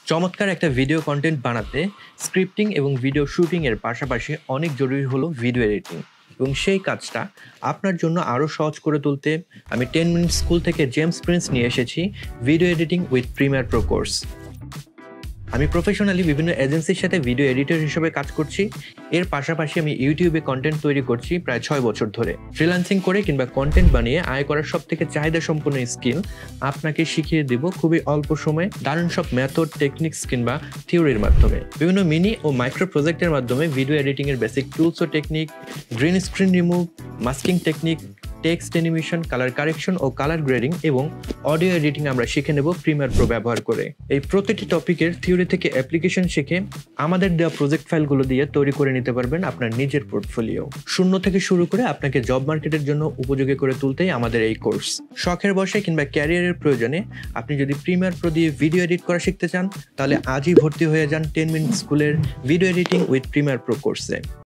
চমৎকার একটা video content বানাতে স্ক্রিপ্টিং এবং ভিডিও শুটিং এর পাশাপাশি অনেক জরুরি হলো ভিডিও এডিটিং এবং সেই কাজটা আপনার জন্য আরও সহজ করে তুলতে আমি 10 মিনিট স্কুল থেকে জেমস প্রিন্স নিয়ে এসেছি video editing with Premiere Pro course. আমি প্রফেশনালি বিভিন্ন এজেন্সির সাথে ভিডিও এডিটর হিসেবে কাজ করছি। এর পাশাপাশি আমি ইউটিউবে কন্টেন্ট তৈরি করছি প্রায় 6 বছর ধরে। ফ্রিল্যান্সিং করে কিংবা কন্টেন্ট বানিয়ে আয় করার সব থেকে চাহিদা সম্পন্ন স্কিল আপনাকে শিখিয়ে দেব খুবই অল্প সময়ে দারুণ সব মেথড, টেকনিক্স কিংবা থিওরির মাধ্যমে। বিভিন্ন মিনি ও মাইক্রো প্রজেক্টের মাধ্যমে ভিডিও এডিটিং এর বেসিক টুলস ও technique, green screen remove, masking technique, text animation, colour correction ও কালার গ্রেডিং এবং অডিও এডিটিং আমরা শিখে নেব প্রিমিয়ার প্রো ব্যবহার করে। এই প্রতিটি টপিকের থিওরি থেকে অ্যাপ্লিকেশন শিখে আমাদের দেওয়া প্রজেক্ট ফাইলগুলো দিয়ে তৈরি করে নিতে পারবেন আপনার নিজের পোর্টফোলিও। শূন্য থেকে শুরু করে আপনাকে জব মার্কেটের জন্য উপযোগী করে তুলতেই আমাদের এই কোর্স। শখের বসে কিংবা ক্যারিয়ারের প্রয়োজনে আপনি যদি প্রিমিয়ার প্রো দিয়ে ভিডিও এডিট করা শিখতে চান তাহলে আজই ভর্তি হয়ে যান 10 মিনিট স্কুলের video editing with Premiere Pro কোর্সে।